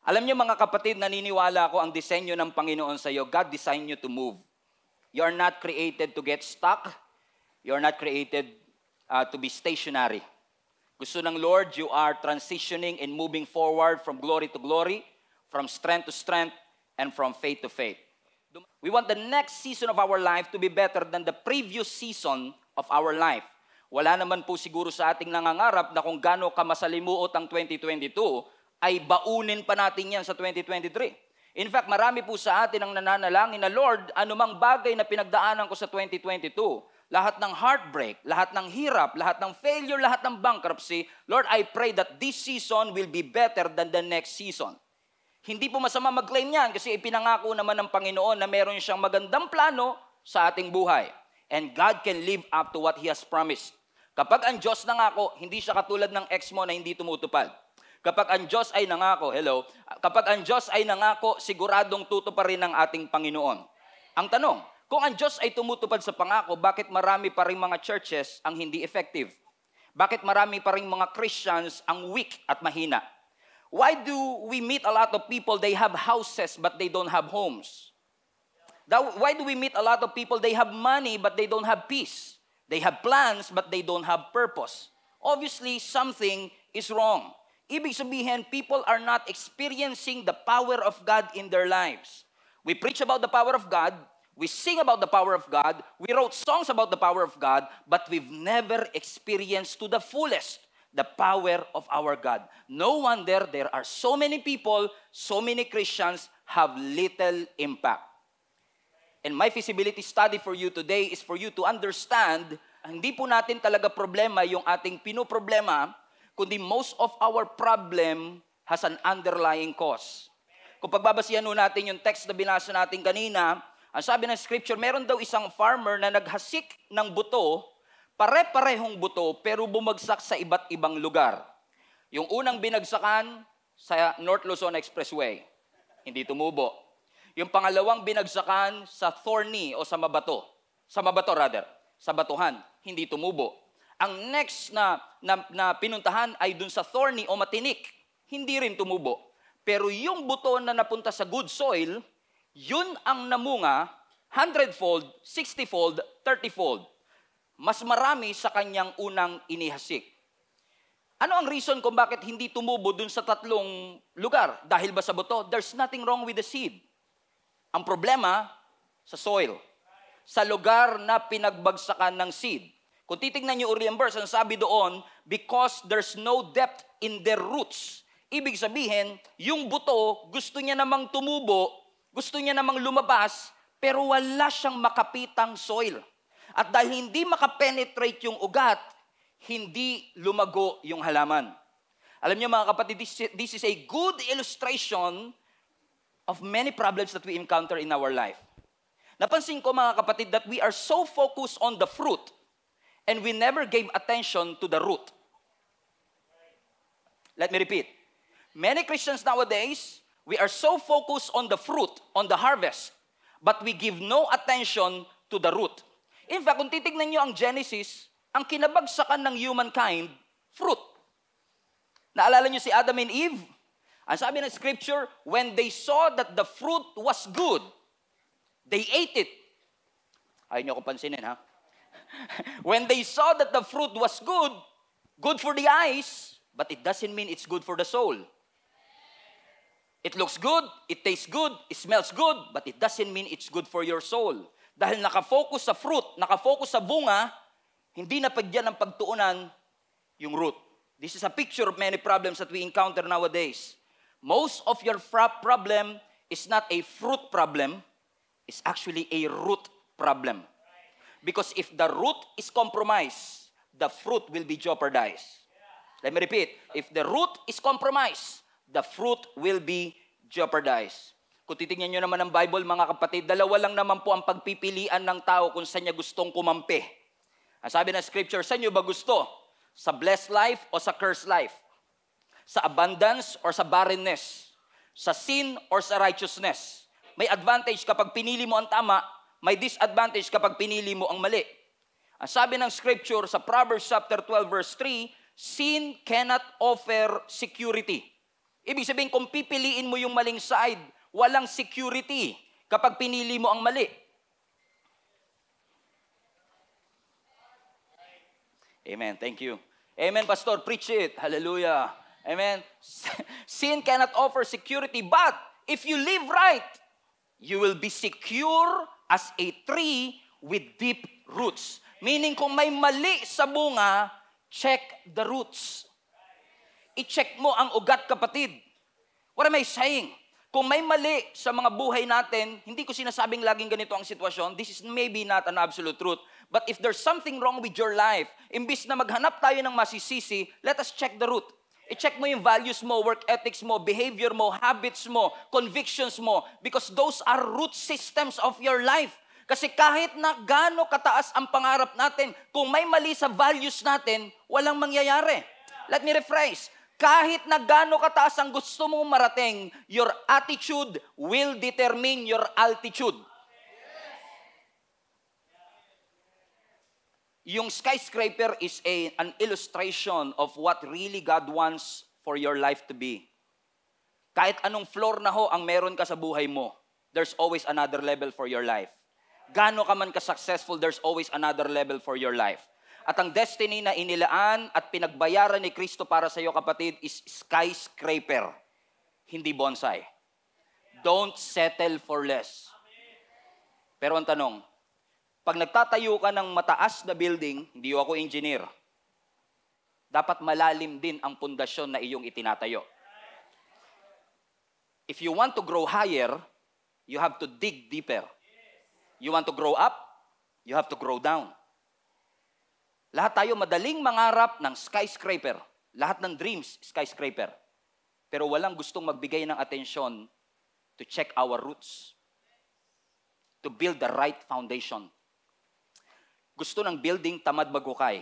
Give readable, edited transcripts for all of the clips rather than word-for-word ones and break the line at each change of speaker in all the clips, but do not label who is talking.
Alam niyo mga kapatid, naniniwala ako ang disenyo ng Panginoon sa iyo. God designed you to move. You are not created to get stuck. You are not created to be stationary. Gusto ng Lord, you are transitioning and moving forward from glory to glory, from strength to strength, and from faith to faith. We want the next season of our life to be better than the previous season of our life. Wala naman po siguro sa ating nangangarap na kung gaano kamasalimuot ang 2022, ay baunin pa natin yan sa 2023. In fact, marami po sa atin ang nananalangin na, Lord, anumang bagay na pinagdaanan ko sa 2022, lahat ng heartbreak, lahat ng hirap, lahat ng failure, lahat ng bankruptcy, Lord, I pray that this season will be better than the next season. Hindi po masama mag-claim yan kasi ipinangako naman ng Panginoon na meron siyang magandang plano sa ating buhay. And God can live up to what He has promised. Kapag ang Diyos nangako, hindi siya katulad ng ex mo na hindi tumutupad. Kapag ang Diyos ay nangako, kapag ang Diyos ay nangako, siguradong tutuparin ng ating Panginoon. Ang tanong, kung ang Diyos ay tumutupad sa pangako, bakit marami pa rin mga churches ang hindi effective? Bakit marami pa rin mga Christians ang weak at mahina? Why do we meet a lot of people, they have houses but they don't have homes? Why do we meet a lot of people, they have money but they don't have peace? They have plans but they don't have purpose. Obviously, something is wrong. Ibig sabihin, people are not experiencing the power of God in their lives. We preach about the power of God, we sing about the power of God, we wrote songs about the power of God, but we've never experienced to the fullest the power of our God. No wonder there are so many people, so many Christians have little impact. And my feasibility study for you today is for you to understand, hindi po natin talaga problema yung ating pinoproblema, kundi most of our problem has an underlying cause. Kung pagbabasihan natin yung text na binasa natin kanina, ang sabi ng scripture, meron daw isang farmer na naghasik ng buto, pare-parehong buto, pero bumagsak sa iba't ibang lugar. Yung unang binagsakan sa North Luzon Expressway, hindi tumubo. Yung pangalawang binagsakan sa Thorny o sa Mabato sa Batuhan, hindi tumubo. Ang next na pinuntahan ay dun sa Thorny o Matinik, hindi rin tumubo. Pero yung buto na napunta sa good soil, yun ang namunga 100-fold, 60-fold, 30-fold. Mas marami sa kanyang unang inihasik. Ano ang reason kung bakit hindi tumubo dun sa tatlong lugar? Dahil ba sa buto? There's nothing wrong with the seed. Ang problema, sa soil. Sa lugar na pinagbagsakan ng seed. Kung titignan niyo uli ang verse, ang sabi doon, because there's no depth in their roots. Ibig sabihin, yung buto, gusto niya namang tumubo, gusto niya namang lumabas, pero wala siyang makapitang soil. At dahil hindi makapenetrate yung ugat, hindi lumago yung halaman. Alam niyo mga kapatid, this is a good illustration of many problems that we encounter in our life. Napansin ko mga kapatid that we are so focused on the fruit, and we never gave attention to the root. Let me repeat. Many Christians nowadays, we are so focused on the fruit, on the harvest, but we give no attention to the root. In fact, kung titignan nyo ang Genesis, ang kinabagsakan ng humankind, fruit. Naalala nyo si Adam and Eve? Ang sabi ng scripture, when they saw that the fruit was good, they ate it. Ayaw nyo ko pansinin, ha? When they saw that the fruit was good, good for the eyes, but it doesn't mean it's good for the soul. It looks good, it tastes good, it smells good, but it doesn't mean it's good for your soul. Dahil nakafocus sa fruit, nakafocus sa bunga, hindi na pagyan ng pagtuunan yung root. This is a picture of many problems that we encounter nowadays. Most of your problem is not a fruit problem, it's actually a root problem. Because if the root is compromised, the fruit will be jeopardized. Let me repeat. If the root is compromised, the fruit will be jeopardized. Kung titignan nyo naman ang Bible, mga kapatid, dalawa lang naman po ang pagpipilian ng tao kung saan niya gustong kumampi. Ang sabi ng scripture, saan nyo ba gusto? Sa blessed life o sa cursed life? Sa abundance or sa barrenness? Sa sin or sa righteousness? May advantage kapag pinili mo ang tama, may disadvantage kapag pinili mo ang mali. Ang sabi ng scripture sa Proverbs chapter 12 verse 3, sin cannot offer security. Ibig sabihin, kung pipiliin mo yung maling side, walang security kapag pinili mo ang mali. Amen. Thank you. Amen, Pastor. Preach it. Hallelujah. Amen. Sin cannot offer security, but if you live right, you will be secure as a tree with deep roots. Meaning, kung may mali sa bunga, check the roots. I-check mo ang ugat, kapatid. What am I saying? Kung may mali sa mga buhay natin, hindi ko sinasabing laging ganito ang sitwasyon. This is maybe not an absolute truth. But if there's something wrong with your life, imbis na maghanap tayo ng masisisi, let us check the root. I-check mo yung values mo, work ethics mo, behavior mo, habits mo, convictions mo, because those are root systems of your life. Kasi kahit na gaano kataas ang pangarap natin, kung may mali sa values natin, walang mangyayari. Let me rephrase. Kahit na gaano kataas ang gusto mong marating, your attitude will determine your altitude. Yung skyscraper is an illustration of what really God wants for your life to be. Kahit anong floor na ho ang meron ka sa buhay mo, there's always another level for your life. Gaano ka man ka-successful, there's always another level for your life. At ang destiny na inilaan at pinagbayaran ni Kristo para sa iyo, kapatid, is skyscraper, hindi bonsai. Don't settle for less. Pero ang tanong, pag nagtatayo ka ng mataas na building, hindi ako engineer, dapat malalim din ang pundasyon na iyong itinatayo. If you want to grow higher, you have to dig deeper. You want to grow up, you have to grow down. Lahat tayo madaling mangarap ng skyscraper. Lahat ng dreams, skyscraper. Pero walang gustong magbigay ng atensyon to check our roots. To build the right foundation. Gusto ng building, tamad maghukay.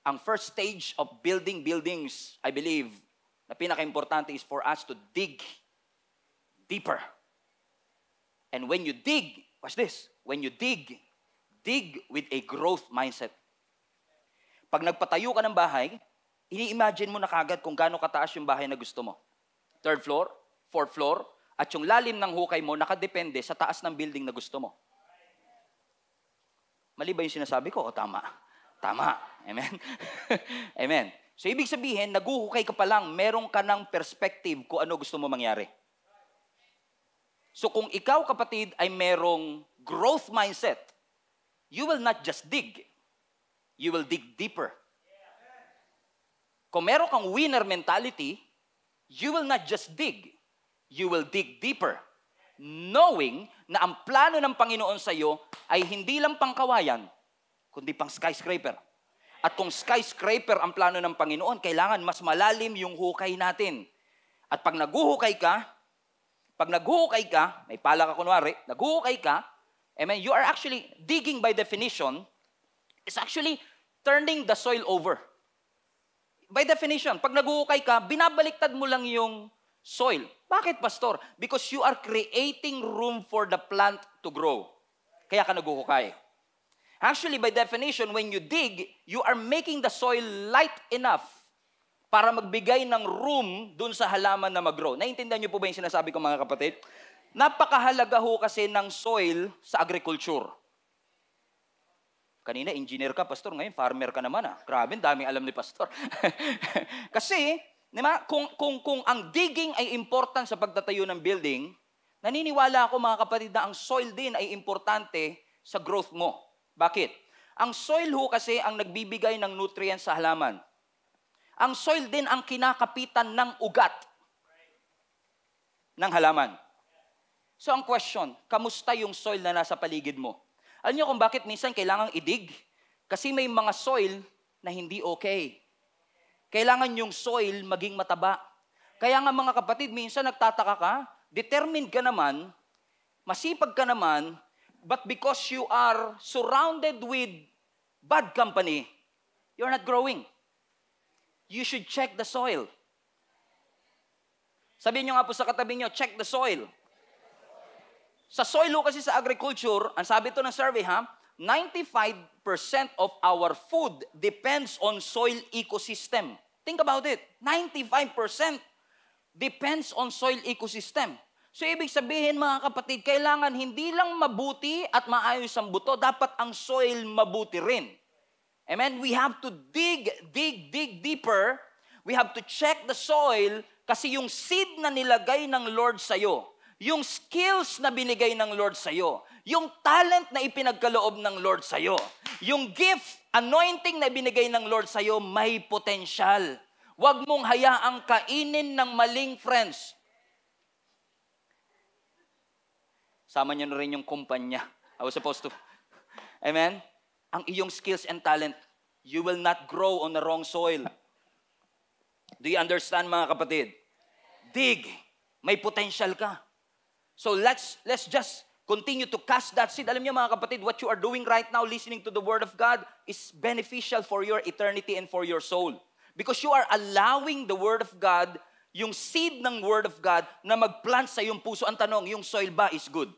Ang first stage of building buildings, I believe, na pinaka-importante is for us to dig deeper. And when you dig, watch this, when you dig with a growth mindset. Pag nagpatayo ka ng bahay, ini-imagine mo na kagad kung gaano kataas yung bahay na gusto mo. 3rd floor, 4th floor, at yung lalim ng hukay mo nakadepende sa taas ng building na gusto mo. Mali ba yung sinasabi ko? O tama? Tama. Amen? Amen. So ibig sabihin, naguhukay ka pa lang, meron ka ng perspective kung ano gusto mo mangyari. So kung ikaw, kapatid, ay merong growth mindset, you will not just dig. You will dig deeper. Kung meron kang winner mentality, you will not just dig. You will dig deeper. Knowing na ang plano ng Panginoon sa iyo ay hindi lang pangkawayan, kundi pang skyscraper. At kung skyscraper ang plano ng Panginoon, kailangan mas malalim yung hukay natin. At pag naguhukay ka, may pala ka kunwari, naguhukay ka, amen, you are actually digging by definition, is actually turning the soil over. By definition, pag naguhukay ka, binabaliktad mo lang yung soil. Bakit, Pastor? Because you are creating room for the plant to grow. Kaya ka naguhukay. Actually, by definition, when you dig, you are making the soil light enough para magbigay ng room dun sa halaman na mag-grow. Naintindihan niyo po ba yung sinasabi ko, mga kapatid? Napakahalaga ho kasi ng soil sa agriculture. Kanina, engineer ka, Pastor. Ngayon, farmer ka naman. Grabe, daming alam ni Pastor. Kasi, diba, kung ang digging ay important sa pagtatayo ng building, naniniwala ako, mga kapatid, na ang soil din ay importante sa growth mo. Bakit? Ang soil ho kasi ang nagbibigay ng nutrients sa halaman. Ang soil din ang kinakapitan ng ugat ng halaman. So ang question, kamusta yung soil na nasa paligid mo? Alam niyo kung bakit minsan kailangang idig? Kasi may mga soil na hindi okay. Kailangan yung soil maging mataba. Kaya nga mga kapatid, minsan nagtataka ka, determined ka naman, masipag ka naman, but because you are surrounded with bad company, you're not growing. You should check the soil. Sabihin nyo nga po sa katabi nyo, check the soil. Sa soil kasi sa agriculture, ang sabi to ng survey 95% of our food depends on soil ecosystem. Think about it. 95% depends on soil ecosystem. So, ibig sabihin, mga kapatid, kailangan hindi lang mabuti at maayos ang buto, dapat ang soil mabuti rin. Amen? We have to dig deeper. We have to check the soil kasi yung seed na nilagay ng Lord sa'yo, yung skills na binigay ng Lord sa'yo, yung talent na ipinagkaloob ng Lord sa'yo, yung gift, anointing na binigay ng Lord sa'yo, may potential. Huwag mong hayaang kainin ng maling friends. Sama niyo na rin yung kumpanya. I was supposed to. Amen? Ang iyong skills and talent, you will not grow on the wrong soil. Do you understand, mga kapatid? Dig. May potential ka. So let's just continue to cast that seed. Alam niyo, mga kapatid, what you are doing right now, listening to the Word of God, is beneficial for your eternity and for your soul. Because you are allowing the Word of God, yung seed ng Word of God, na mag-plant sa iyong puso. Ang tanong, yung soil ba is good?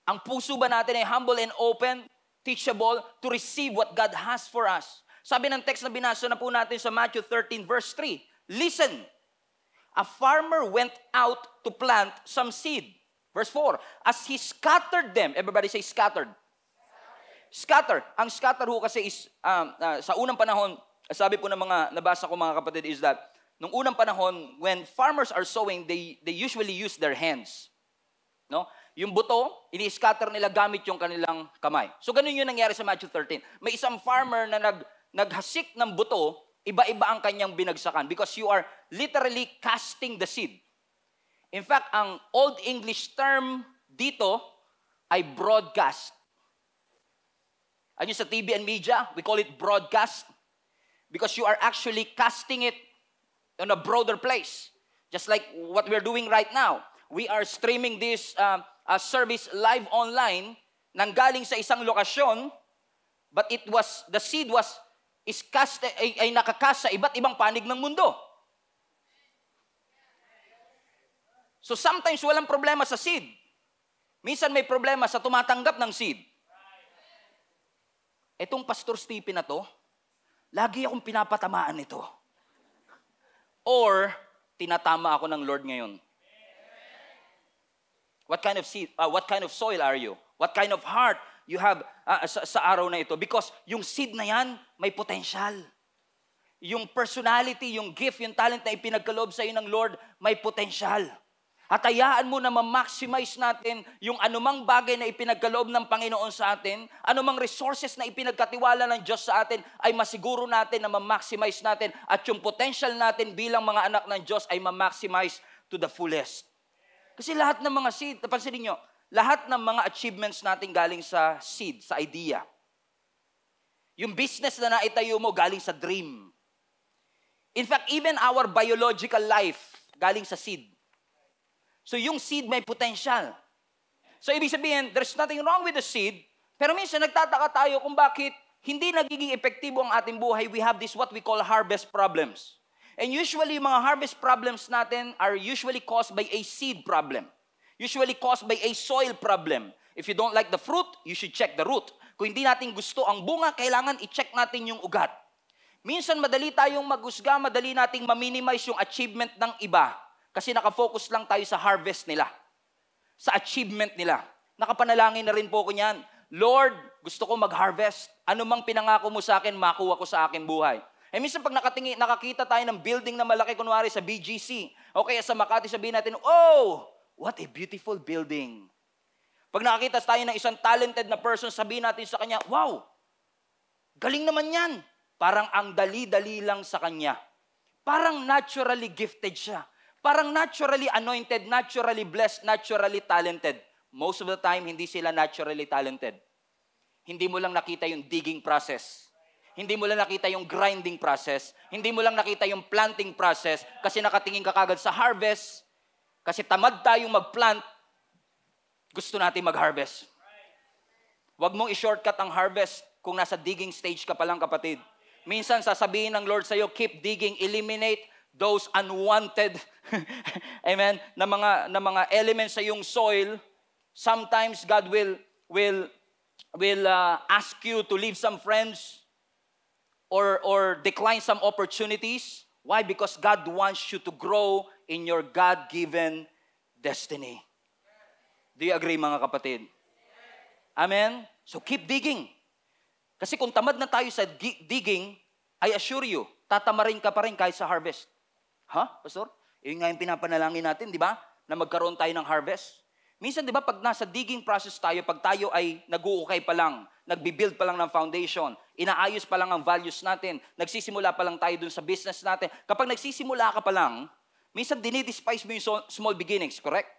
Ang puso ba natin ay humble and open, teachable, to receive what God has for us? Sabi ng text na binasa na po natin sa Matthew 13 verse 3, listen, a farmer went out to plant some seed. Verse 4, as he scattered them, everybody say scattered. Scatter. Ang scatter ho kasi is, sa unang panahon, sabi po ng mga nabasa ko mga kapatid is that, nung unang panahon, when farmers are sowing, they usually use their hands. No? Yung buto, ini-scatter nila gamit yung kanilang kamay. So ganun yung nangyari sa Matthew 13. May isang farmer na naghasik ng buto, iba-iba ang kanyang binagsakan because you are literally casting the seed. In fact, ang Old English term dito ay broadcast. Ano sa TV and media, we call it broadcast because you are actually casting it on a broader place. Just like what we're doing right now. We are streaming this service live online nanggaling sa isang lokasyon, but the seed ay nakakast sa iba't ibang panig ng mundo. So sometimes walang problema sa seed. Minsan may problema sa tumatanggap ng seed. Etong Pastor Stephen na to, lagi akong pinapatamaan nito. Or, tinatama ako ng Lord ngayon. What kind of seed, what kind of soil are you? What kind of heart you have sa araw na ito? Because yung seed na yan, may potential. Yung personality, yung gift, yung talent na ipinagkaloob sa iyo ng Lord, may potential. At hayaan mo na ma-maximize natin yung anumang bagay na ipinagkaloob ng Panginoon sa atin, anumang resources na ipinagkatiwala ng Diyos sa atin, ay masiguro natin na ma-maximize natin at yung potential natin bilang mga anak ng Diyos ay ma-maximize to the fullest. Kasi lahat ng mga seed, napansinin nyo, lahat ng mga achievements natin galing sa seed, sa idea. Yung business na naitayo mo galing sa dream. In fact, even our biological life galing sa seed. So yung seed may potential. So ibig sabihin, there's nothing wrong with the seed, pero minsan nagtataka tayo kung bakit hindi nagiging epektibo ang ating buhay. We have this what we call harvest problems. And usually, mga harvest problems natin are usually caused by a seed problem. Usually caused by a soil problem. If you don't like the fruit, you should check the root. Kung hindi natin gusto ang bunga, kailangan i-check natin yung ugat. Minsan madali tayong maghusga, madali nating ma-minimize yung achievement ng iba. Kasi nakafocus lang tayo sa harvest nila. Sa achievement nila. Nakapanalangin na rin po ko niyan. Lord, gusto ko mag-harvest. Ano mang pinangako mo sa akin, makuha ko sa aking buhay. Eh minsan pag nakakita tayo ng building na malaki, kunwari sa BGC, o kaya sa Makati, sabihin natin, oh, what a beautiful building. Pag nakakita tayo ng isang talented na person, sabihin natin sa kanya, wow, galing naman yan. Parang ang dali-dali lang sa kanya. Parang naturally gifted siya. Parang naturally anointed, naturally blessed, naturally talented. Most of the time, hindi sila naturally talented. Hindi mo lang nakita yung digging process. Hindi mo lang nakita yung grinding process. Hindi mo lang nakita yung planting process kasi nakatingin ka kagad sa harvest. Kasi tamad tayong mag-plant, gusto natin mag-harvest. Huwag mong i-shortcut ang harvest kung nasa digging stage ka pa lang, kapatid. Minsan sasabihin ng Lord sa'yo, keep digging, eliminate those unwanted amen, na mga elements sa iyong soil. Sometimes God will ask you to leave some friends. or decline some opportunities. Why? Because God wants you to grow in your God-given destiny. Do you agree, mga kapatid? Amen? So keep digging. Kasi kung tamad na tayo sa digging, I assure you, tatamarin ka pa rin kahit sa harvest. Pastor? Yun nga yung pinapanalangin natin, di ba? Na magkaroon tayo ng harvest. Minsan, di ba, pag nasa digging process tayo, pag tayo ay nag-uukay pa lang, nagbibuild pa lang ng foundation, inaayos pa lang ang values natin, nagsisimula pa lang tayo dun sa business natin. Kapag nagsisimula ka pa lang, minsan dinidespise mo yung small beginnings, correct?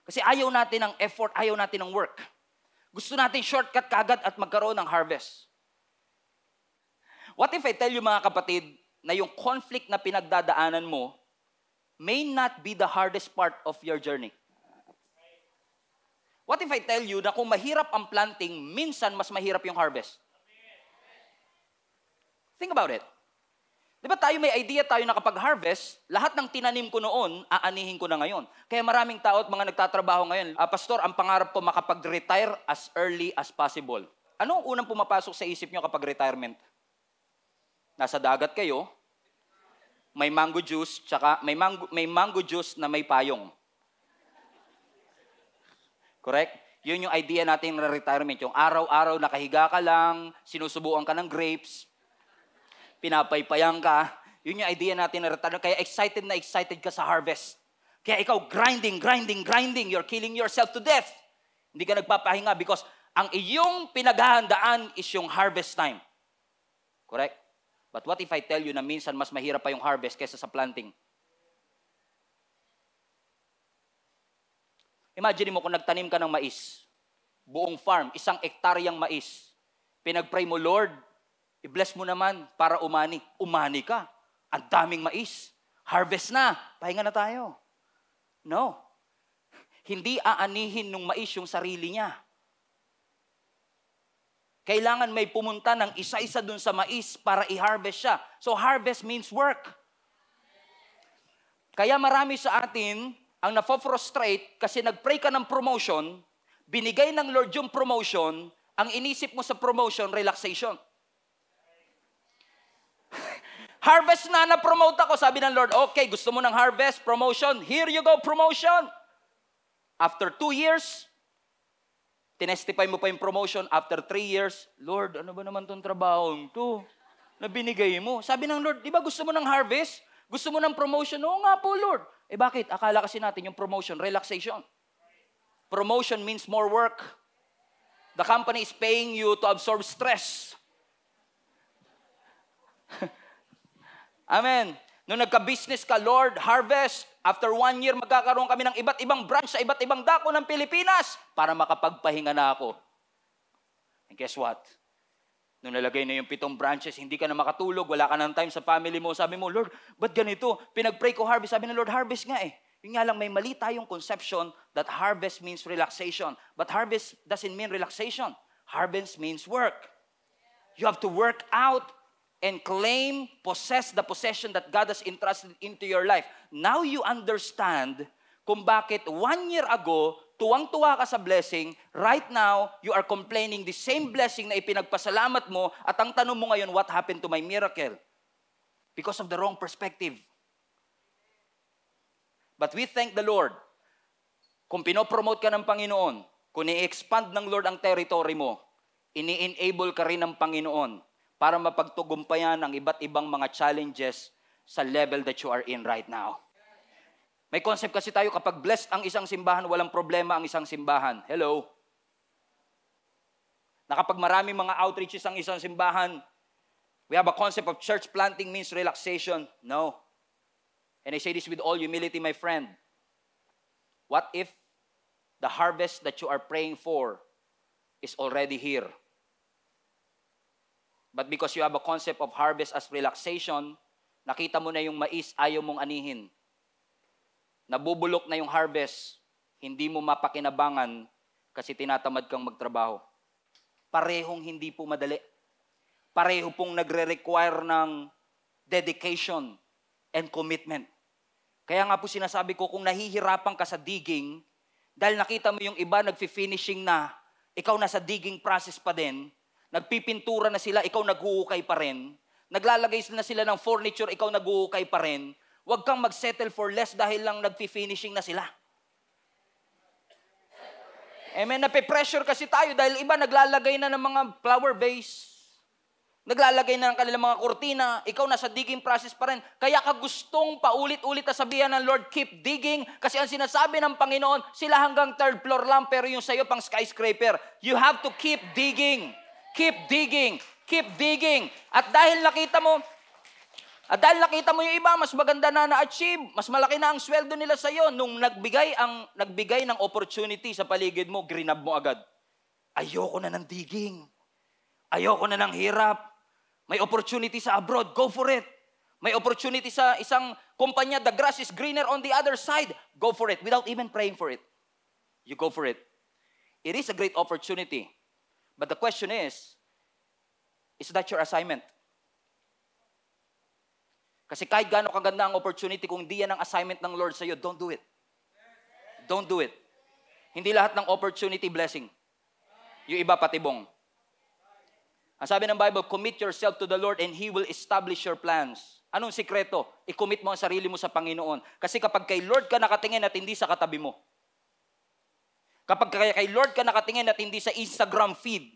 Kasi ayaw natin ng effort, ayaw natin ng work. Gusto natin shortcut kagad at magkaroon ng harvest. What if I tell you, mga kapatid, na yung conflict na pinagdadaanan mo may not be the hardest part of your journey? What if I tell you na kung mahirap ang planting, minsan mas mahirap yung harvest? Think about it. Di ba tayo may idea tayo na kapag harvest, lahat ng tinanim ko noon, aanihin ko na ngayon. Kaya maraming tao at mga nagtatrabaho ngayon, Pastor, ang pangarap ko makapag-retire as early as possible. Ano ang unang pumapasok sa isip nyo kapag retirement? Nasa dagat kayo, may mango juice, tsaka may mango juice na may payong. Correct? Yun yung idea natin ng retirement. Yung araw-araw nakahiga ka lang, sinusubuan ka ng grapes, pinapaypayan ka. Yun yung idea natin ng retirement. Kaya excited na excited ka sa harvest. Kaya ikaw grinding. You're killing yourself to death. Hindi ka nagpapahinga because ang iyong pinaghahandaan is yung harvest time. Correct? But what if I tell you na minsan mas mahirap pa yung harvest kaysa sa planting? Imagine mo kung nagtanim ka ng mais. Buong farm, 1 hektaryang mais. Pinag-pray mo, Lord, i-bless mo naman para umani. Umani ka. Ang daming mais. Harvest na. Pahinga na tayo. No. Hindi aanihin ng mais yung sarili niya. Kailangan may pumunta ng isa-isa dun sa mais para i-harvest siya. So harvest means work. Kaya marami sa atin ang nafo-frustrate kasi nag-pray ka ng promotion, binigay ng Lord yung promotion, ang inisip mo sa promotion, relaxation. Harvest na promote ako. Sabi ng Lord, okay, gusto mo ng harvest, promotion, here you go, promotion. After 2 years, tinestify mo pa yung promotion. After 3 years, Lord, ano ba naman tong trabahong to na binigay mo? Sabi ng Lord, di ba gusto mo ng harvest? Gusto mo ng promotion? Oo nga po, Lord. Bakit? Akala kasi natin yung promotion, relaxation. Promotion means more work. The company is paying you to absorb stress. Amen. Nung nagka-business ka, Lord, harvest. After 1 year, magkakaroon kami ng iba't ibang branch sa iba't ibang dako ng Pilipinas para makapagpahinga na ako. And guess what? Nung nalagay na yung 7 branches, hindi ka na makatulog, wala ka ng time sa family mo. Sabi mo, Lord, ba't ganito? Pinag-pray ko harvest. Sabi ng Lord, harvest nga eh. Yun nga lang, may mali tayong conception that harvest means relaxation. But harvest doesn't mean relaxation. Harvest means work. You have to work out and claim, possess the possession that God has entrusted into your life. Now you understand kung bakit 1 year ago, tuwang-tuwa ka sa blessing, right now, you are complaining the same blessing na ipinagpasalamat mo, at ang tanong mo ngayon, what happened to my miracle? Because of the wrong perspective. But we thank the Lord. Kung pinopromote ka ng Panginoon, kung i-expand ng Lord ang territory mo, ini-enable ka rin ng Panginoon para mapagtugumpayan ang iba't ibang mga challenges sa level that you are in right now. May concept kasi tayo, kapag blessed ang isang simbahan, walang problema ang isang simbahan. Hello? Na kapag maraming mga outreaches ang isang simbahan, we have a concept of church planting means relaxation. No. And I say this with all humility, my friend. What if the harvest that you are praying for is already here? But because you have a concept of harvest as relaxation, nakita mo na yung mais, ayaw mong anihin. Nabubulok na yung harvest, hindi mo mapakinabangan kasi tinatamad kang magtrabaho. Parehong hindi po madali. Pareho pong nagre-require ng dedication and commitment. Kaya nga po sinasabi ko, kung nahihirapan ka sa digging, dahil nakita mo yung iba nagfi-finishing na, ikaw nasa digging process pa din, nagpipintura na sila, ikaw naghuhukay pa rin, naglalagay na sila ng furniture, ikaw nag-uukay pa rin, huwag kang mag-settle for less dahil lang nag-finishing na sila. Amen, nape-pressure kasi tayo dahil iba naglalagay na ng mga flower vase, naglalagay na ng kanilang mga kurtina, ikaw nasa digging process pa rin. Kaya ka gustong paulit-ulit na sabihan ng Lord, keep digging, kasi ang sinasabi ng Panginoon, sila hanggang third floor lang, pero yung sa'yo pang skyscraper. You have to keep digging. Keep digging. Keep digging. At dahil nakita mo yung iba, mas maganda na na-achieve, mas malaki na ang sweldo nila sa iyo, nung nagbigay ng opportunity sa paligid mo, grinab mo agad. Ayoko na ng digging. Ayoko na ng hirap. May opportunity sa abroad, go for it. May opportunity sa isang kumpanya, the grass is greener on the other side, go for it without even praying for it. You go for it. It is a great opportunity. But the question is that your assignment? Kasi kahit gaano kaganda ang opportunity, kung di yan ang assignment ng Lord sa iyo, don't do it. Don't do it. Hindi lahat ng opportunity blessing. Yung iba patibong. Ang sabi ng Bible, commit yourself to the Lord and He will establish your plans. Anong sikreto? I-commit mo ang sarili mo sa Panginoon. Kasi kapag kay Lord ka nakatingin at hindi sa katabi mo, kapag kay Lord ka nakatingin at hindi sa Instagram feed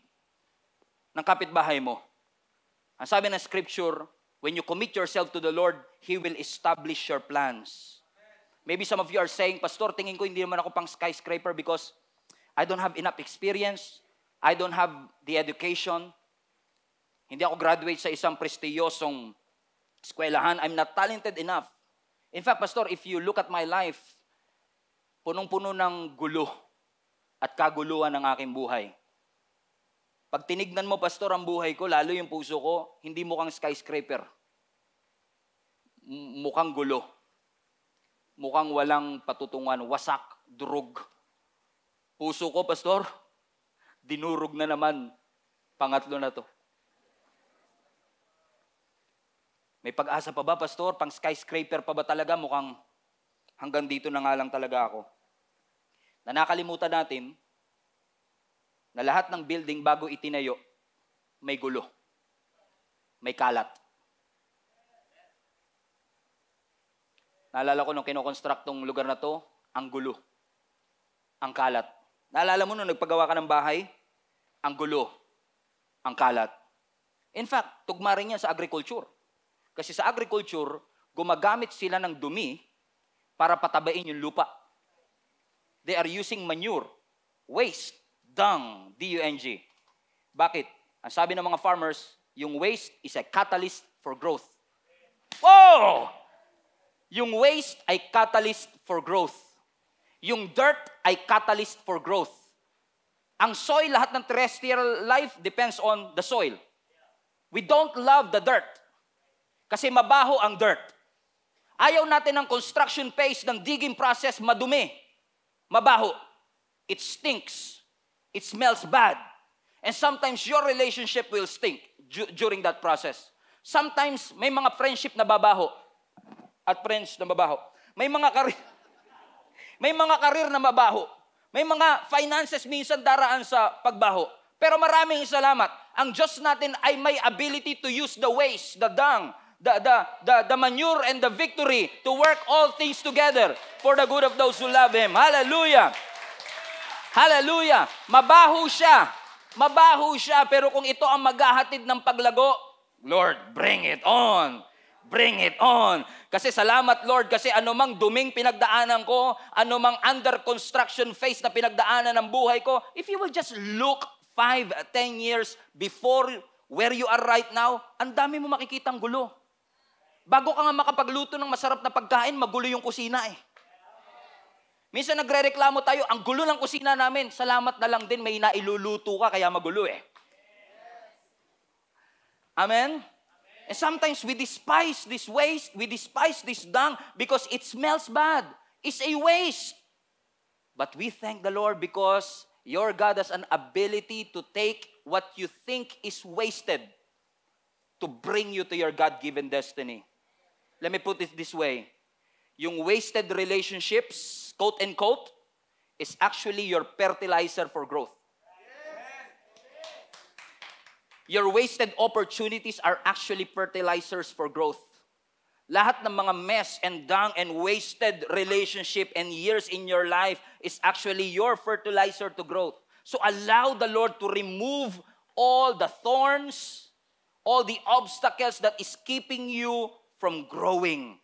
ng kapitbahay mo, ang sabi ng Scripture, when you commit yourself to the Lord, He will establish your plans. Maybe some of you are saying, Pastor, tingin ko hindi naman ako pang skyscraper because I don't have enough experience. I don't have the education. Hindi ako graduate sa isang prestiyosong eskwelahan. I'm not talented enough. In fact, Pastor, if you look at my life, punong-puno ng gulo at kaguluhan ng aking buhay. Pag tinignan mo, Pastor, ang buhay ko, lalo yung puso ko, hindi mukhang skyscraper. Mukhang gulo. Mukhang walang patutungan, wasak, durog. Puso ko, Pastor, dinurog na naman. Pangatlo na to. May pag-asa pa ba, Pastor? Pang skyscraper pa ba talaga? Mukhang hanggang dito na nga lang talaga ako. Na nakalimutan natin na lahat ng building bago itinayo, may gulo. May kalat. Naalala ko nung kinoconstruct tong lugar na to, ang gulo. Ang kalat. Naalala mo nung nagpagawa ka ng bahay? Ang gulo. Ang kalat. In fact, tugma rin yan sa agriculture. Kasi sa agriculture, gumagamit sila ng dumi para patabain yung lupa. They are using manure, waste, dung, D-U-N-G. Bakit? Ang sabi ng mga farmers, yung waste is a catalyst for growth. Whoa! Yung waste ay catalyst for growth. Yung dirt ay catalyst for growth. Ang soil, lahat ng terrestrial life depends on the soil. We don't love the dirt. Kasi mabaho ang dirt. Ayaw natin ng construction phase ng digging process madumi. Mabaho. It stinks. It smells bad. And sometimes your relationship will stink during that process. Sometimes may mga friendship na babaho. At friends na babaho. May mga karir na mabaho. May mga finances minsan daraan sa pagbaho. Pero maraming salamat. Ang Diyos natin ay may ability to use the waste, the dung, the manure and the victory to work all things together for the good of those who love Him. Hallelujah! Hallelujah! Mabaho siya. Mabaho siya, pero kung ito ang maghahatid ng paglago, Lord, bring it on. Bring it on. Kasi salamat, Lord, kasi anumang duming pinagdaanan ko, anumang under construction phase na pinagdaanan ng buhay ko, if you will just look 5, 10 years before where you are right now, ang dami mo makikitang gulo. Bago ka nga makapagluto ng masarap na pagkain, magulo yung kusina eh. Minsan nagre-reklamo tayo, ang gulo ng kusina namin. Salamat na lang din, may nailuluto ka, kaya magulo eh. Amen? And sometimes we despise this waste, we despise this dung because it smells bad. It's a waste. But we thank the Lord because your God has an ability to take what you think is wasted to bring you to your God-given destiny. Let me put it this way. Yung wasted relationships, quote and quote, is actually your fertilizer for growth. Your wasted opportunities are actually fertilizers for growth. Lahat ng mga mess and dung and wasted relationship and years in your life is actually your fertilizer to growth. So allow the Lord to remove all the thorns, all the obstacles that is keeping you from growing.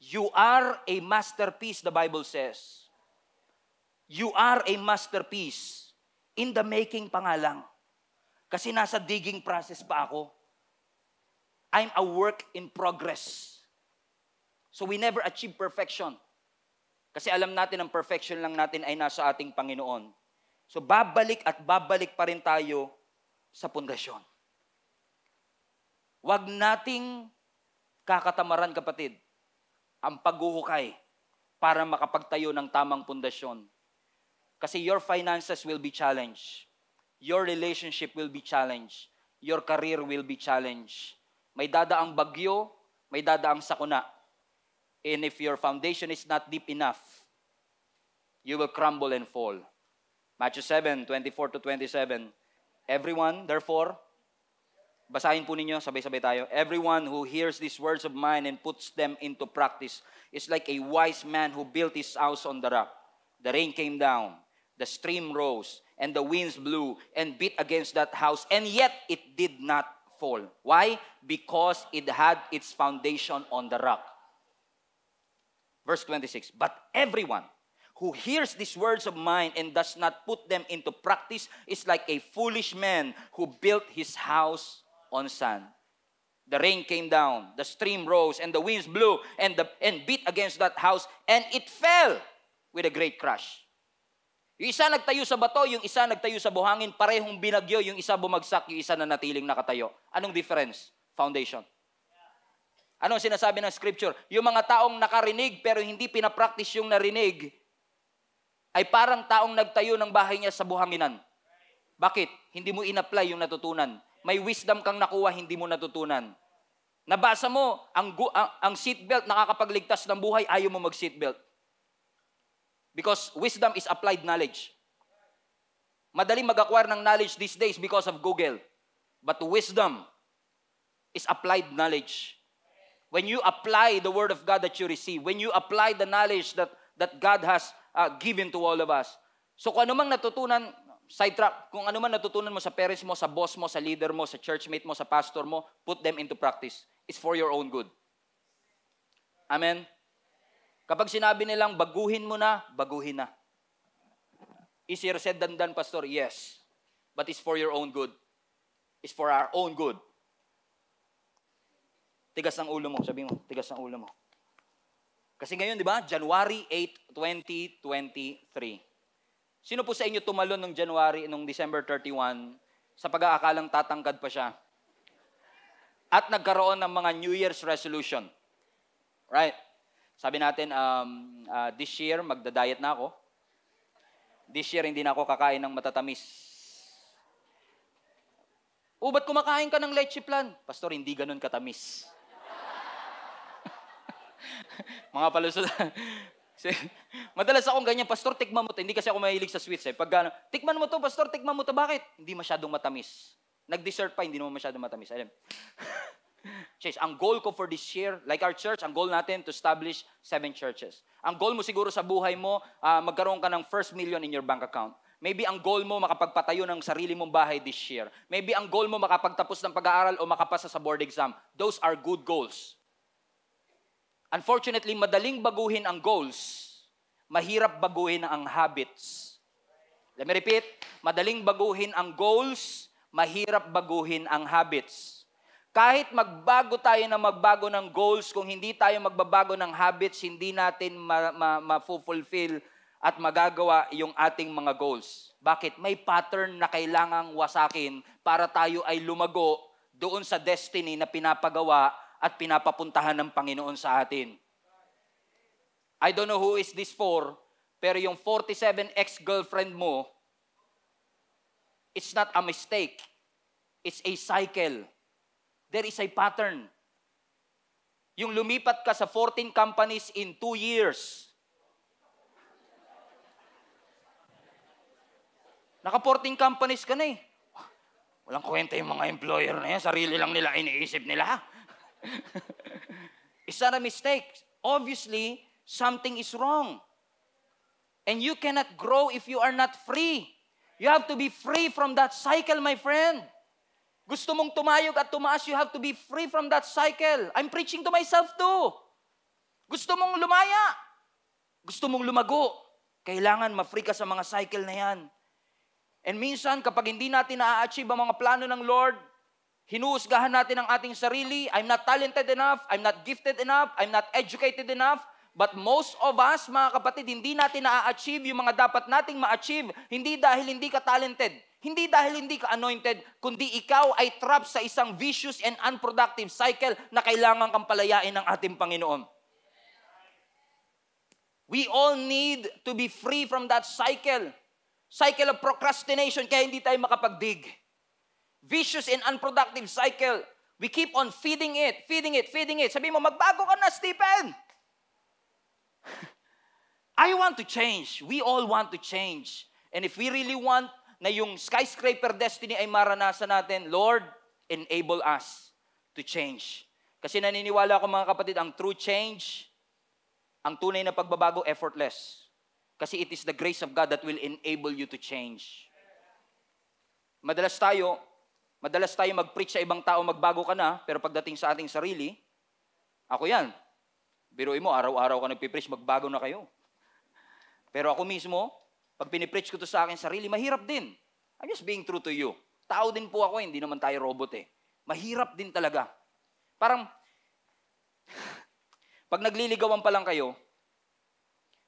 You are a masterpiece, the Bible says. You are a masterpiece. In the making pa nga lang. Kasi nasa digging process pa ako. I'm a work in progress. So we never achieve perfection. Kasi alam natin ang perfection lang natin ay nasa ating Panginoon. So babalik at babalik pa rin tayo sa pundasyon. Huwag nating kakatamaran, kapatid, ang paghuhukay para makapagtayo ng tamang pundasyon. Kasi your finances will be challenged. Your relationship will be challenged. Your career will be challenged. May dadaang bagyo, may dadaang sakuna. And if your foundation is not deep enough, you will crumble and fall. Matthew 7:24-27. Everyone, therefore, basahin po ninyo, sabay-sabay tayo. Everyone who hears these words of mine and puts them into practice is like a wise man who built his house on the rock. The rain came down, the stream rose, and the winds blew and beat against that house, and yet it did not fall. Why? Because it had its foundation on the rock. Verse 26, but everyone who hears these words of mine and does not put them into practice is like a foolish man who built his house on sand. The rain came down, the stream rose, and the winds blew and beat against that house, and it fell with a great crash. Yung isa nagtayo sa bato, yung isa nagtayo sa buhangin, parehong binagyo, yung isa bumagsak, yung isa nanatiling nakatayo. Anong difference? Foundation. Ano sinasabi ng scripture? Yung mga taong nakarinig pero hindi pinapractice yung narinig ay parang taong nagtayo ng bahay niya sa buhanginan. Bakit? Hindi mo in-apply yung natutunan. May wisdom kang nakuha, hindi mo natutunan. Nabasa mo, ang seatbelt nakakapagligtas ng buhay, ayaw mo mag-seatbelt. Because wisdom is applied knowledge. Madaling mag-acquire ng knowledge these days because of Google. But wisdom is applied knowledge. When you apply the word of God that you receive, when you apply the knowledge that God has given to all of us. So kung ano mang natutunan, sidetrack, kung ano man natutunan mo sa parents mo, sa boss mo, sa leader mo, sa churchmate mo, sa pastor mo, put them into practice. It's for your own good. Amen? Kapag sinabi nilang baguhin mo na, baguhin na. Easier said than done, Pastor? Yes. But it's for your own good. It's for our own good. Tigas ng ulo mo. Sabi mo, tigas ng ulo mo. Kasi ngayon, di ba? January 8, 2023. Sino po sa inyo tumalon nung December 31 sa pag-aakalang tatangkad pa siya? At nagkaroon ng mga New Year's resolution. Right? Sabi natin, this year, magda-diet na ako. This year, hindi na ako kakain ng matatamis. Ba't kumakain ka ng leche flan? Pastor, hindi ganun katamis. Mga palusot. Madalas akong ganyan, Pastor, tikman mo to. Hindi kasi ako mahilig sa sweets eh. Pag tikman mo to, Pastor, tikman mo to. Bakit? Hindi masyadong matamis. Nag-dessert pa, hindi naman masyadong matamis. Alam. Church, ang goal ko for this year, like our church, ang goal natin to establish 7 churches. Ang goal mo siguro sa buhay mo, magkaroon ka ng 1 million in your bank account. Maybe ang goal mo makapagpatayo ng sarili mong bahay this year. Maybe ang goal mo makapagtapos ng pag-aaral o makapasa sa board exam. Those are good goals. Unfortunately, madaling baguhin ang goals. Mahirap baguhin ang habits. Let me repeat. Madaling baguhin ang goals. Mahirap baguhin ang habits. Kahit magbago tayo na magbago ng goals, kung hindi tayo magbabago ng habits, hindi natin ma-fulfill at magagawa yung ating mga goals. Bakit? May pattern na kailangang wasakin para tayo ay lumago doon sa destiny na pinapagawa at pinapapuntahan ng Panginoon sa atin. I don't know who is this for, pero yung 47 ex-girlfriend mo, it's not a mistake. It's a cycle. There is a pattern. Yung lumipat ka sa 14 companies in 2 years. Naka 14 companies ka na eh. Walang kwenta yung mga employer na yan. Sarili lang nila iniisip nila. It's not a mistake. Obviously, something is wrong. And you cannot grow if you are not free. You have to be free from that cycle, my friend. Gusto mong tumayog at tumaas, you have to be free from that cycle. I'm preaching to myself too. Gusto mong lumaya. Gusto mong lumago. Kailangan ma-free ka sa mga cycle na yan. And minsan, kapag hindi natin na-achieve ang mga plano ng Lord, hinuhusgahan natin ang ating sarili. I'm not talented enough. I'm not gifted enough. I'm not educated enough. But most of us, mga kapatid, hindi natin na-achieve yung mga dapat nating ma-achieve. Hindi dahil hindi ka talented. Hindi dahil hindi ka anointed, kundi ikaw ay trapped sa isang vicious and unproductive cycle na kailangan kang palayain ng ating Panginoon. We all need to be free from that cycle. Cycle of procrastination, kaya hindi tayo makapagdig. Vicious and unproductive cycle. We keep on feeding it. Sabi mo, magbago ka na, Stephen. I want to change. We all want to change. And if we really want na yung skyscraper destiny ay maranasan natin, Lord, enable us to change. Kasi naniniwala ako mga kapatid, ang true change, ang tunay na pagbabago, effortless. Kasi it is the grace of God that will enable you to change. Madalas tayo mag-preach sa ibang tao, magbago ka na, pero pagdating sa ating sarili, ako yan. Biruin mo, araw-araw ka nagpipreach, magbago na kayo. Pero ako mismo, pag pinipreach ko to sa akin sarili, mahirap din. I'm just being true to you. Tao din po ako, hindi naman tayo robot eh. Mahirap din talaga. Parang, pag nagliligawan pa lang kayo,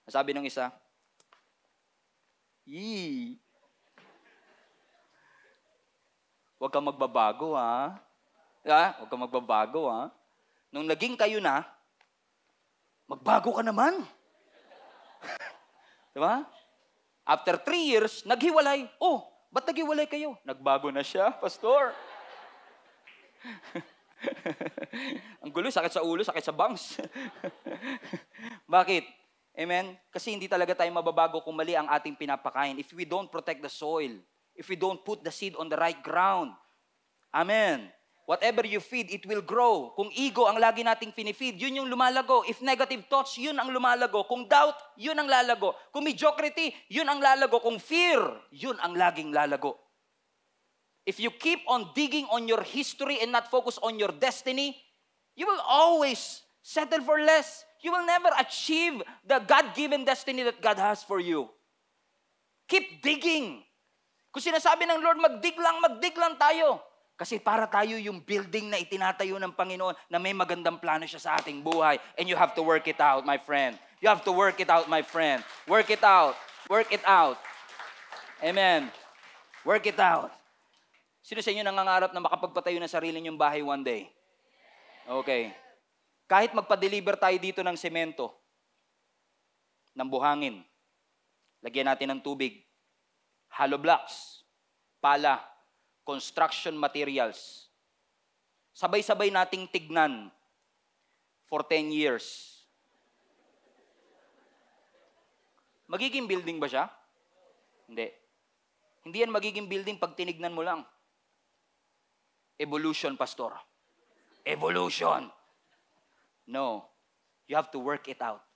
sabi ng isa, yee, huwag kang magbabago ha. Huwag kang magbabago ha. Nung naging kayo na, magbago ka naman. Diba? After 3 years, naghiwalay. Oh, ba't naghiwalay kayo? Nagbago na siya, pastor. Ang gulo, sakit sa ulo, sakit sa bangs. Bakit? Amen? Kasi hindi talaga tayo mababago kung mali ang ating pinapakain. If we don't protect the soil, if we don't put the seed on the right ground. Amen. Whatever you feed, it will grow. Kung ego ang lagi nating pinifeed, yun yung lumalago. If negative thoughts, yun ang lumalago. Kung doubt, yun ang lalago. Kung mediocrity, yun ang lalago. Kung fear, yun ang laging lalago. If you keep on digging on your history and not focus on your destiny, you will always settle for less. You will never achieve the God-given destiny that God has for you. Keep digging. Kung sinasabi ng Lord, magdig lang tayo. Kasi para tayo yung building na itinatayo ng Panginoon na may magandang plano siya sa ating buhay. And you have to work it out, my friend. You have to work it out, my friend. Work it out. Work it out. Amen. Work it out. Sino sa inyo nangangarap na makapagpatayo ng sarili niyong bahay one day? Okay. Kahit magpa-deliver tayo dito ng semento, ng buhangin, lagyan natin ng tubig, hollow blocks, pala, construction materials. Sabay-sabay nating tignan for 10 years. Magiging building ba siya? Hindi. Hindi yan magiging building pag tinignan mo lang. Evolution, pastor. Evolution. No. You have to work it out.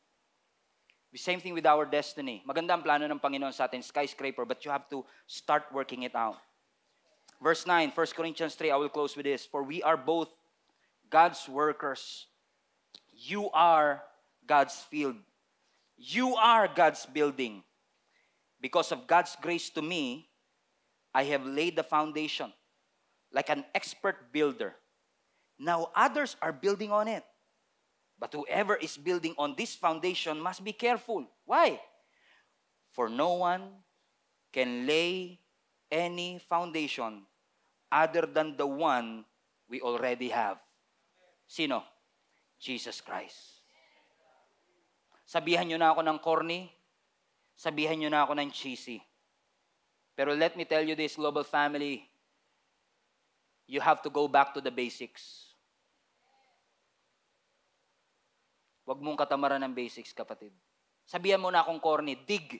The same thing with our destiny. Maganda ang plano ng Panginoon sa atin, skyscraper, but you have to start working it out. Verse 9, 1 Corinthians 3, I will close with this. For we are both God's workers. You are God's field. You are God's building. Because of God's grace to me, I have laid the foundation like an expert builder. Now others are building on it. But whoever is building on this foundation must be careful. Why? For no one can lay any foundation other than the one we already have. Sino? Jesus Christ. Sabihan nyo na ako ng corny. Sabihan nyo na ako ng cheesy. Pero let me tell you this, global family. You have to go back to the basics. Huwag mong katamaran ng basics, kapatid. Sabihan mo na akong corny, dig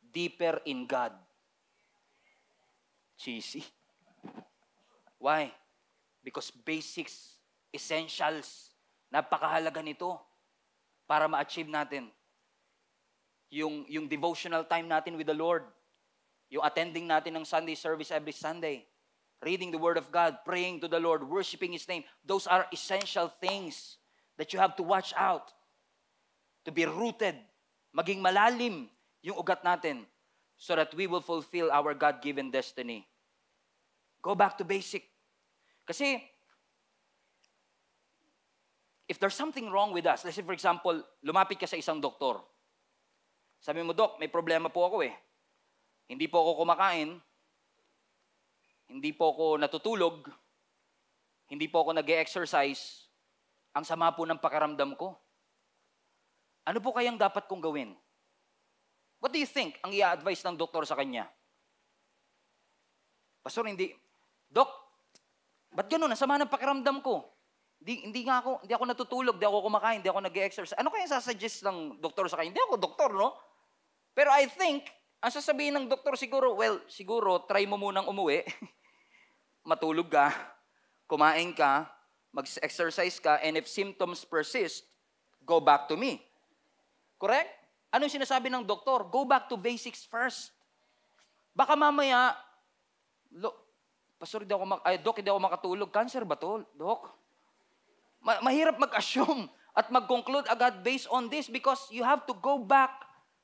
deeper in God. Cheesy. Why? Because basics, essentials, napakahalaga nito para ma-achieve natin. Yung devotional time natin with the Lord, yung attending natin ng Sunday service every Sunday, reading the Word of God, praying to the Lord, worshiping His name, those are essential things that you have to watch out. To be rooted, maging malalim yung ugat natin so that we will fulfill our God-given destiny. Go back to basic. Kasi, if there's something wrong with us, let's say for example, lumapit ka sa isang doktor. Sabi mo, Dok, may problema po ako eh. Hindi po ako kumakain, hindi po ako natutulog, hindi po ako nag-e-exercise, ang sama po ng pakiramdam ko. Ano po kayang dapat kong gawin? What do you think ang i-advise ng doktor sa kanya? Pastor, Dok, ba't ganun? Ang sama ng pakiramdam ko. Hindi ako natutulog, hindi ako kumakain, hindi ako nag-e-exercise. Ano kaya sasuggest ng doktor sa kanya? Hindi ako doktor, no? Pero I think, ang sasabihin ng doktor siguro, siguro, try mo munang umuwi. Matulog ka, kumain ka, mag-exercise ka, and if symptoms persist, go back to me. Correct? Ano yung sinasabi ng doktor? Go back to basics first. Baka mamaya, Pastor, Dok, hindi ako makatulog. Cancer ba to, Dok? Mahirap mag-assume at mag-conclude agad based on this because you have to go back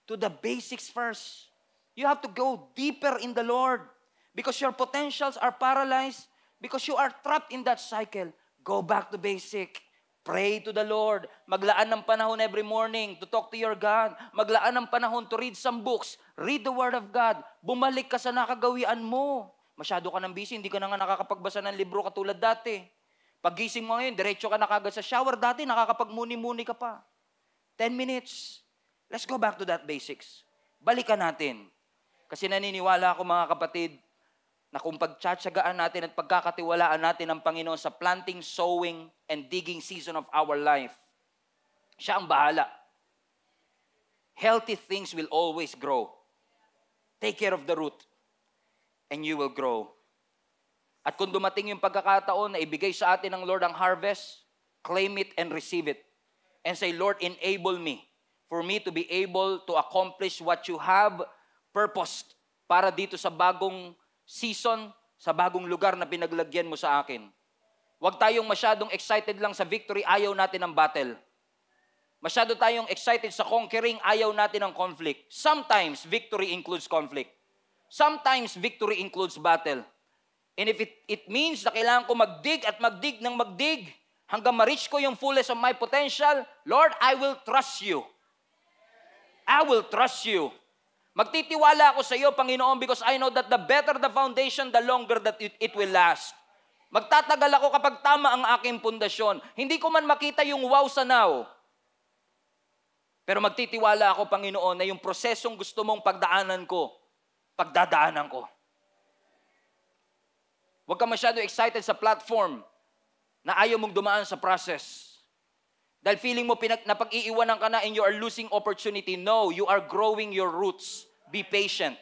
to the basics first. You have to go deeper in the Lord because your potentials are paralyzed because you are trapped in that cycle. Go back to basic. Pray to the Lord. Maglaan ng panahon every morning to talk to your God. Maglaan ng panahon to read some books. Read the Word of God. Bumalik ka sa nakagawian mo. Masyado ka ng busy, hindi ka na nga nakakapagbasa ng libro katulad dati. Paggising mo ngayon, diretso ka na kagad sa shower. Dati, nakakapagmuni-muni ka pa. 10 minutes. Let's go back to that basics. Balikan natin. Kasi naniniwala ako mga kapatid, na kung pagtsatsagaan natin at pagkakatiwalaan natin ang Panginoon sa planting, sowing, and digging season of our life, siya ang bahala. Healthy things will always grow. Take care of the root, and you will grow. At kung dumating yung pagkakataon na ibigay sa atin ng Lord ang harvest, claim it and receive it. And say, Lord, enable me for me to be able to accomplish what you have purposed para dito sa bagong season, sa bagong lugar na pinaglagyan mo sa akin. Huwag tayong masyadong excited lang sa victory, ayaw natin ng battle. Masyado tayong excited sa conquering, ayaw natin ng conflict. Sometimes victory includes conflict. Sometimes victory includes battle. And if it means na kailangan ko magdig at magdig ng magdig hanggang ma-reach ko yung fullness of my potential, Lord, I will trust you. I will trust you. Magtitiwala ako sa iyo, Panginoon, because I know that the better the foundation, the longer that it will last. Magtatagal ako kapag tama ang aking pundasyon. Hindi ko man makita yung wow sa now. Pero magtitiwala ako, Panginoon, na yung prosesong gusto mong pagdaanan ko. Huwag ka masyado excited sa platform na ayaw mong dumaan sa process. Dahil feeling mo napag-iiwanan ka na and you are losing opportunity. No, you are growing your roots. Be patient.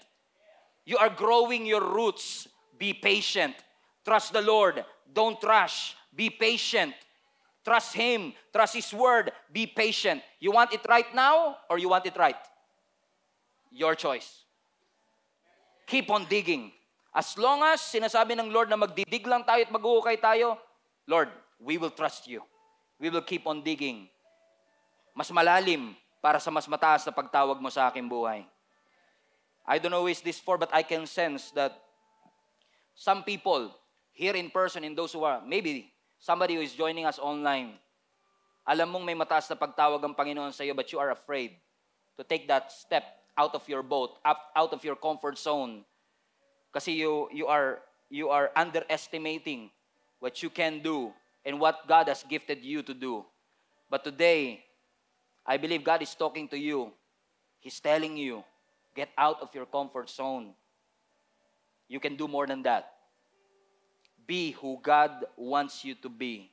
You are growing your roots. Be patient. Trust the Lord. Don't rush. Be patient. Trust Him. Trust His Word. Be patient. You want it right now or you want it right? Your choice. Keep on digging. As long as sinasabi ng Lord na magdidig lang tayo at mag-uukay tayo, Lord, we will trust you. We will keep on digging. Mas malalim para sa mas mataas na pagtawag mo sa aking buhay. I don't know who is this for, but I can sense that some people here in person and those who are, maybe somebody who is joining us online, alam mong may mataas na pagtawag ang Panginoon sa iyo, but you are afraid to take that step out of your boat, out of your comfort zone. Kasi you are underestimating what you can do and what God has gifted you to do. But today, I believe God is talking to you. He's telling you, get out of your comfort zone. You can do more than that. Be who God wants you to be.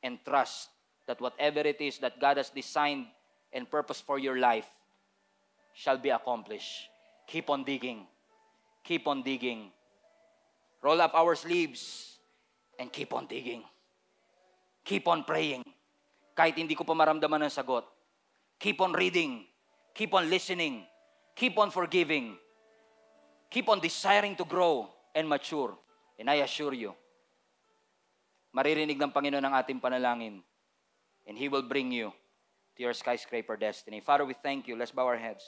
And trust that whatever it is that God has designed and purposed for your life shall be accomplished. Keep on digging. Keep on digging. Roll up our sleeves And keep on digging. Keep on praying. Kahit hindi ko pa maramdaman ng sagot. Keep on reading. Keep on listening. Keep on forgiving. Keep on desiring to grow and mature. And I assure you, maririnig ng Panginoon ang ating panalangin. And He will bring you to your skyscraper destiny. Father, we thank you. Let's bow our heads.